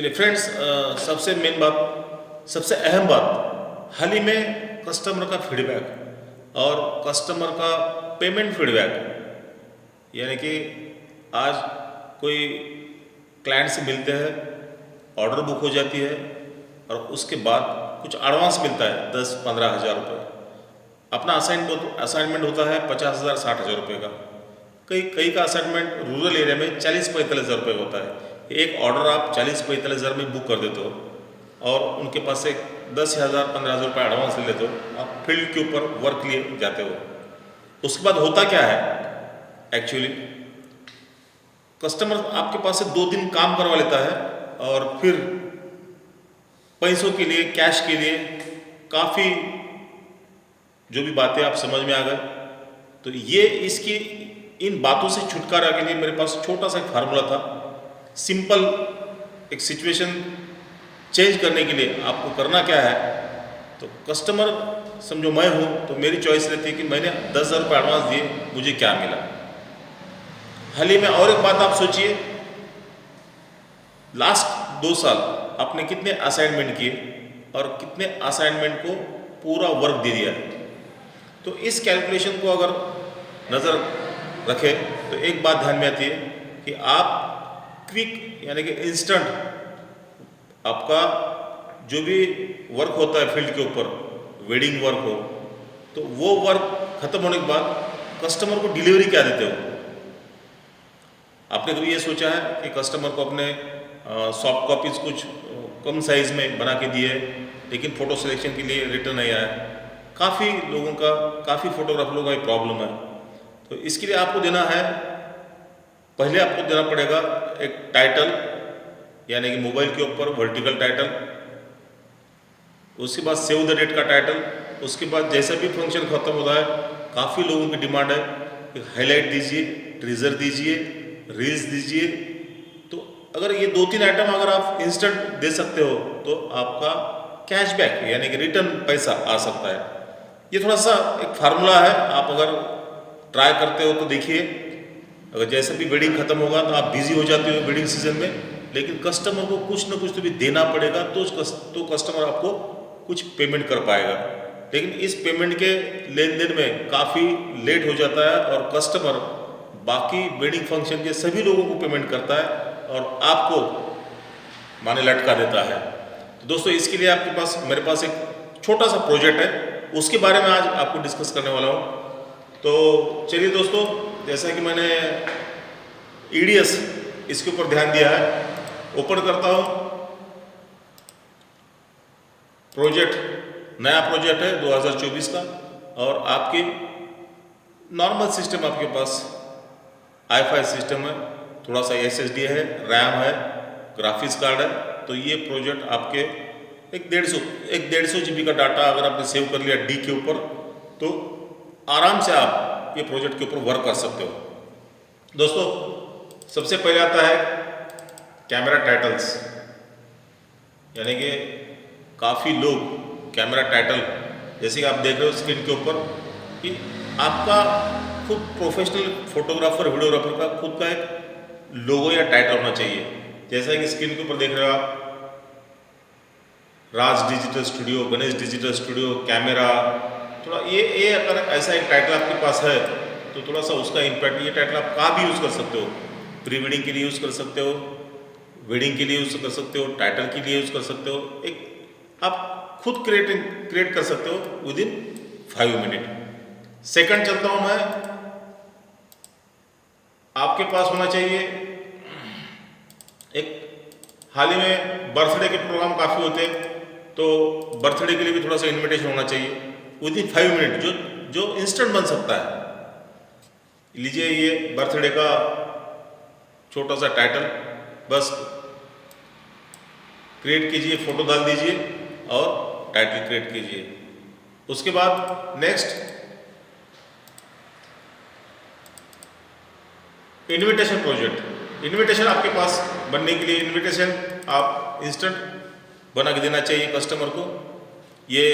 चलिए फ्रेंड्स, सबसे मेन बात, सबसे अहम बात, हाल ही में कस्टमर का फीडबैक और कस्टमर का पेमेंट फीडबैक, यानी कि आज कोई क्लाइंट से मिलते हैं, ऑर्डर बुक हो जाती है और उसके बाद कुछ एडवांस मिलता है 10-15 हज़ार रुपये। अपना असाइनमेंट होता है 50,000 60,000 रुपये का। कई का असाइनमेंट रूरल एरिया में 40-45 हज़ार रुपये का होता है। एक ऑर्डर आप 40-45 हज़ार में बुक कर देते हो और उनके पास से 10,000-15,000 रुपये एडवांस ले लेते हो। आप फील्ड के ऊपर वर्क लिए जाते हो। उसके बाद होता क्या है, एक्चुअली कस्टमर आपके पास से 2 दिन काम करवा लेता है और फिर पैसों के लिए, कैश के लिए काफ़ी जो भी बातें आप समझ में आ गए। तो ये इसकी इन बातों से छुटकारा के लिए मेरे पास छोटा सा एक फार्मूला था। सिंपल एक सिचुएशन चेंज करने के लिए आपको करना क्या है, तो कस्टमर समझो मैं हूँ तो मेरी चॉइस रहती है कि मैंने 10,000 रुपये एडवांस दिए, मुझे क्या मिला। हाल ही में और एक बात आप सोचिए, लास्ट 2 साल आपने कितने असाइनमेंट किए और कितने असाइनमेंट को पूरा वर्क दे दिया। तो इस कैलकुलेशन को अगर नज़र रखें तो एक बात ध्यान में आती है कि आप क्विक यानी कि इंस्टेंट आपका जो भी वर्क होता है फील्ड के ऊपर, वेडिंग वर्क हो, तो वो वर्क खत्म होने के बाद कस्टमर को डिलीवरी क्या देते हो। आपने कभी ये सोचा है कि कस्टमर को अपने सॉफ्ट कॉपीज़ कुछ कम साइज़ में बना के दिए लेकिन फ़ोटो सिलेक्शन के लिए रिटर्न नहीं आया। काफ़ी लोगों का, काफ़ी फोटोग्राफरों का ये प्रॉब्लम है। तो इसके लिए आपको देना है, पहले आपको देना पड़ेगा एक टाइटल, यानी कि मोबाइल के ऊपर वर्टिकल टाइटल, उसके बाद सेव द डेट का टाइटल। उसके बाद जैसा भी फंक्शन खत्म होता है, काफ़ी लोगों की डिमांड है कि हाईलाइट दीजिए, ट्रीजर दीजिए, रील्स दीजिए। तो अगर ये 2-3 आइटम अगर आप इंस्टेंट दे सकते हो तो आपका कैशबैक यानी कि रिटर्न पैसा आ सकता है। ये थोड़ा सा एक फार्मूला है, आप अगर ट्राई करते हो तो देखिए। अगर जैसे भी वेडिंग खत्म होगा तो आप बिजी हो जाते हो वेडिंग सीजन में, लेकिन कस्टमर को कुछ ना कुछ तो भी देना पड़ेगा, तो कस्टमर आपको कुछ पेमेंट कर पाएगा। लेकिन इस पेमेंट के लेन देन में काफ़ी लेट हो जाता है और कस्टमर बाकी वेडिंग फंक्शन के सभी लोगों को पेमेंट करता है और आपको माने लटका देता है। तो दोस्तों, इसके लिए आपके पास, मेरे पास एक छोटा सा प्रोजेक्ट है, उसके बारे में आज आपको डिस्कस करने वाला हूँ। तो चलिए दोस्तों, जैसा कि मैंने EDS इसके ऊपर ध्यान दिया है, ओपन करता हूँ। प्रोजेक्ट, नया प्रोजेक्ट है 2024 का और आपकी नॉर्मल सिस्टम, आपके पास i5 सिस्टम है, थोड़ा सा SSD है, रैम है, ग्राफिक्स कार्ड है। तो ये प्रोजेक्ट आपके एक 150 GB का डाटा अगर आपने सेव कर लिया डी के ऊपर, तो आराम से आप ये प्रोजेक्ट के ऊपर वर्क कर सकते हो। दोस्तों, सबसे पहले आता है कैमरा टाइटल्स, यानी कि काफ़ी लोग कैमरा टाइटल, जैसे कि आप देख रहे हो स्क्रीन के ऊपर, कि आपका खुद प्रोफेशनल फोटोग्राफर, वीडियोग्राफर का खुद का एक लोगो या टाइटल होना चाहिए। जैसा कि स्क्रीन के ऊपर देख रहे हो आप, Raj digital studio, Ganesh digital studio, camera, थोड़ा ये अगर ऐसा एक टाइटल आपके पास है तो थोड़ा सा उसका इम्पैक्ट, ये टाइटल आप कहाँ भी यूज़ कर सकते हो। प्री वेडिंग के लिए यूज़ कर सकते हो, वेडिंग के लिए यूज़ कर सकते हो, टाइटल के लिए यूज़ कर सकते हो। एक आप खुद क्रिएट कर सकते हो विदिन 5 मिनट। सेकंड चलता हूँ मैं, आपके पास होना चाहिए एक, हाल ही में बर्थडे के प्रोग्राम काफ़ी होते हैं, तो बर्थडे के लिए भी थोड़ा सा इन्विटेशन होना चाहिए विदिन 5 मिनट, जो इंस्टेंट बन सकता है। लीजिए ये बर्थडे का छोटा सा टाइटल, बस क्रिएट कीजिए, फोटो डाल दीजिए और टाइटल क्रिएट कीजिए। उसके बाद नेक्स्ट, इनविटेशन प्रोजेक्ट। इनविटेशन आपके पास बनने के लिए, इनविटेशन आप इंस्टेंट बना के देना चाहिए कस्टमर को। ये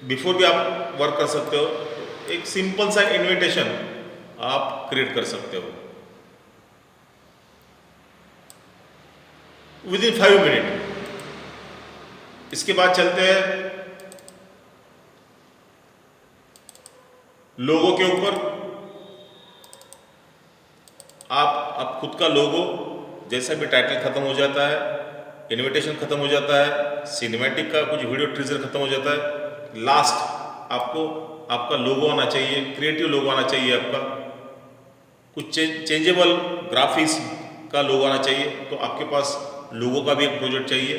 बिफोर भी आप वर्क कर सकते हो, एक सिंपल सा इनविटेशन आप क्रिएट कर सकते हो। With in 5 minute. इसके बाद चलते हैं लोगो के ऊपर। आप खुद का लोगो, जैसा भी टाइटल खत्म हो जाता है, इनविटेशन खत्म हो जाता है, सिनेमैटिक का कुछ वीडियो टीजर खत्म हो जाता है, लास्ट आपको आपका लोगो आना चाहिए, क्रिएटिव लोगो आना चाहिए, आपका कुछ चेंजेबल ग्राफिक्स का लोगो आना चाहिए। तो आपके पास लोगो का भी एक प्रोजेक्ट चाहिए।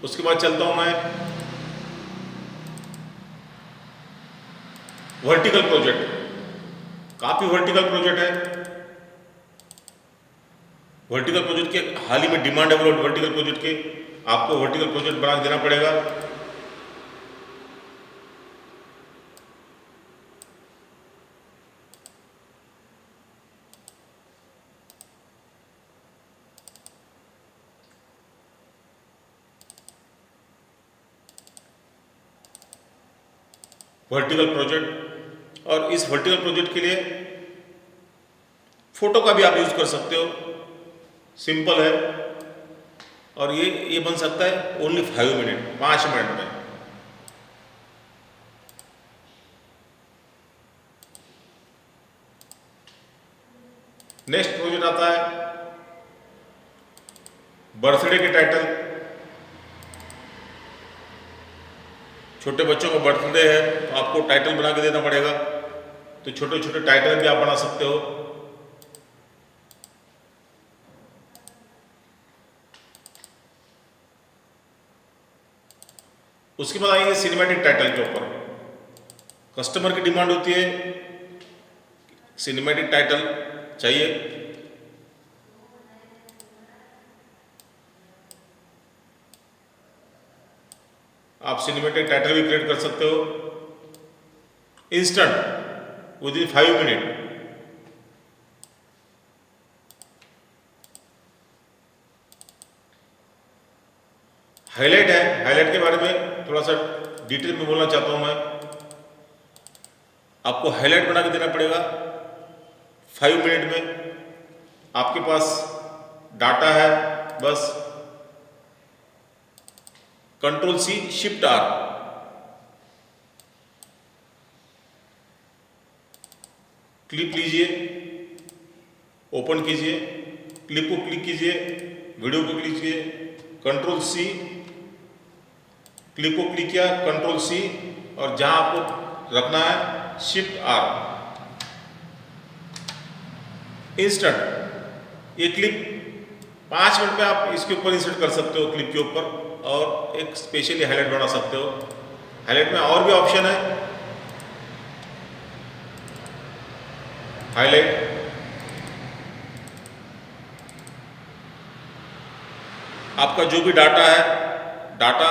उसके बाद चलता हूं मैं वर्टिकल प्रोजेक्ट। काफी वर्टिकल प्रोजेक्ट है। वर्टिकल प्रोजेक्ट के हाल ही में डिमांड है वर्टिकल प्रोजेक्ट के। आपको वर्टिकल प्रोजेक्ट बना के देना पड़ेगा। वर्टिकल प्रोजेक्ट, और इस वर्टिकल प्रोजेक्ट के लिए फोटो का भी आप यूज कर सकते हो। सिंपल है, और ये बन सकता है ओनली 5 मिनट, 5 मिनट में। नेक्स्ट प्रोजेक्ट आता है बर्थडे के टाइटल। छोटे बच्चों का बर्थडे है तो आपको टाइटल बना के देना पड़ेगा। तो छोटे छोटे टाइटल भी आप बना सकते हो। उसके बाद आएंगे सिनेमैटिक टाइटल के ऊपर। कस्टमर की डिमांड होती है सिनेमैटिक टाइटल चाहिए। आप सिनेमैटिक टाइटल भी क्रिएट कर सकते हो instant with in 5 minute. Highlight है, हाईलाइट के बारे में थोड़ा सा डिटेल में बोलना चाहता हूं मैं। आपको हाईलाइट बना के देना पड़ेगा 5 मिनट में। आपके पास डाटा है, बस control C shift R, clip लीजिए, ओपन कीजिए, क्लिप को क्लिक कीजिए, वीडियो को क्लिक कीजिए, कंट्रोल सी, क्लिप को क्लिक किया, कंट्रोल सी, और जहां आपको रखना है शिफ्ट आर, इंस्टेंट। ये क्लिप 5 मिनट में आप इसके ऊपर इंसर्ट कर सकते हो, क्लिप के ऊपर, और एक स्पेशली हाईलाइट बना सकते हो। हाईलाइट में और भी ऑप्शन है। हाईलाइट आपका जो भी डाटा है, डाटा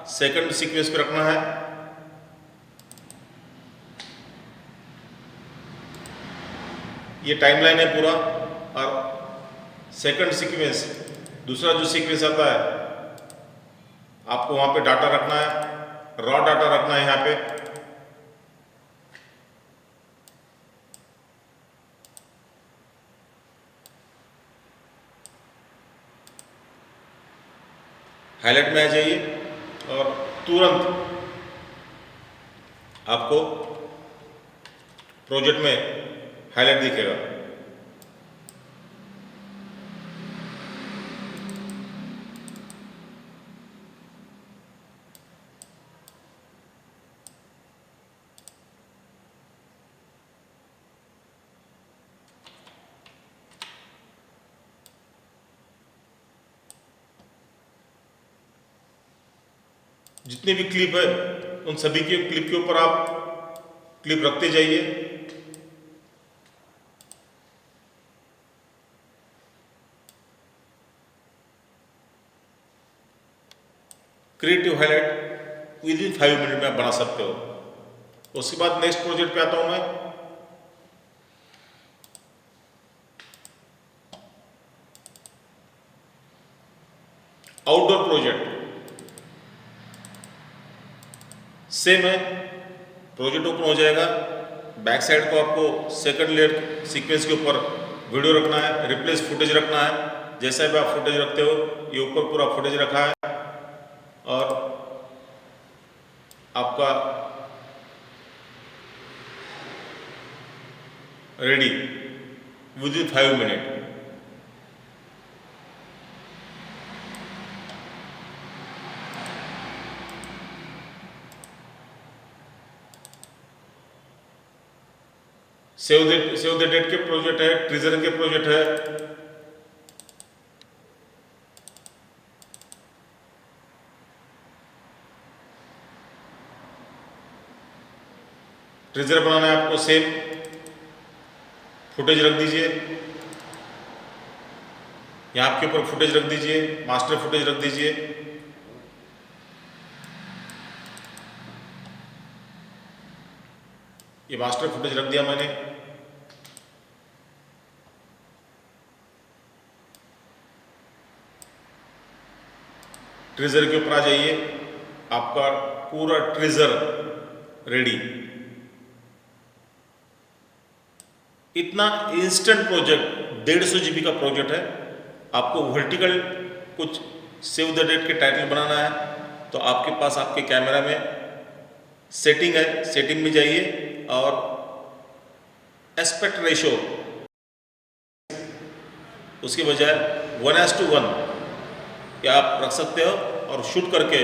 सेकंड सीक्वेंस पे रखना है। ये टाइमलाइन है पूरा, और सेकंड सीक्वेंस, दूसरा जो सीक्वेंस आता है, आपको वहां पे डाटा रखना है, रॉ डाटा रखना है यहां पे। हाईलाइट में आ जाइए और तुरंत आपको प्रोजेक्ट में हाईलाइट दिखेगा। जितने भी क्लिप है उन सभी के क्लिप के ऊपर आप क्लिप रखते जाइए। Creative highlight with in 5 minute में आप बना सकते हो। उसके बाद नेक्स्ट प्रोजेक्ट पे आता हूं मैं। आउटडोर प्रोजेक्ट सेम है। प्रोजेक्ट ओपन हो जाएगा, बैक साइड को आपको सेकंड लेयर सीक्वेंस के ऊपर वीडियो रखना है, रिप्लेस फुटेज रखना है। जैसा भी आप फुटेज रखते हो, ये ऊपर पूरा फुटेज रखा है और आपका ready within 5 minute. Save the date के प्रोजेक्ट है, ट्रिजर के प्रोजेक्ट है, ट्रिजर बनाना है आपको। सेम फुटेज रख दीजिए, यहां आपके ऊपर फुटेज रख दीजिए, मास्टर फुटेज रख दीजिए। ये मास्टर फुटेज रख दिया मैंने। ट्रिजर के ऊपर आ जाइए, आपका पूरा ट्रिजर रेडी। इतना इंस्टेंट प्रोजेक्ट 150 GB का प्रोजेक्ट है। आपको वर्टिकल कुछ सेव द डेट के टाइटल बनाना है तो आपके पास आपके कैमरा में सेटिंग है, सेटिंग में जाइए और एस्पेक्ट रेशो उसके बजाय 1:1 या आप रख सकते हो और शूट करके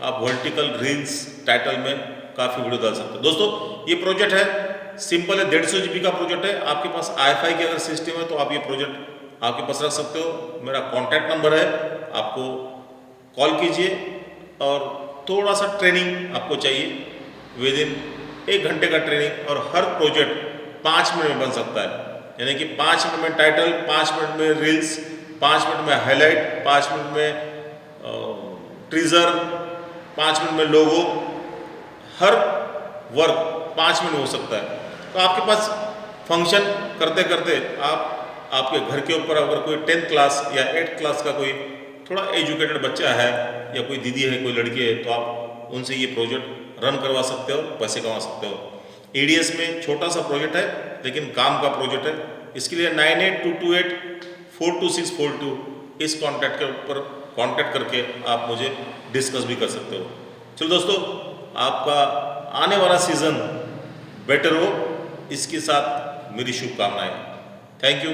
आप वर्टिकल रील्स टाइटल में काफ़ी वीडियो डाल सकते हो। दोस्तों ये प्रोजेक्ट है, सिंपल है, 150 GB का प्रोजेक्ट है। आपके पास i5 की अगर सिस्टम है तो आप ये प्रोजेक्ट आपके पास रख सकते हो। मेरा कॉन्टैक्ट नंबर है, आपको कॉल कीजिए और थोड़ा सा ट्रेनिंग आपको चाहिए, विद इन 1 घंटे का ट्रेनिंग और हर प्रोजेक्ट 5 मिनट में बन सकता है। यानी कि 5 मिनट में टाइटल, 5 मिनट में रील्स, 5 मिनट में हाईलाइट, 5 मिनट में ट्रीजर, 5 मिनट में लोगो, हर वर्क 5 मिनट हो सकता है। तो आपके पास फंक्शन करते करते आपके घर के ऊपर अगर कोई 10th क्लास या 8th क्लास का कोई थोड़ा एजुकेटेड बच्चा है या कोई दीदी है, कोई लड़की है, तो आप उनसे ये प्रोजेक्ट रन करवा सकते हो, पैसे कमा सकते हो। ADS में छोटा सा प्रोजेक्ट है लेकिन काम का प्रोजेक्ट है। इसके लिए 9822842642 इस कॉन्टैक्ट के ऊपर कॉन्टैक्ट करके आप मुझे डिस्कस भी कर सकते हो। चलो दोस्तों, आपका आने वाला सीज़न बेटर हो, इसके साथ मेरी शुभकामनाएं। Thank you.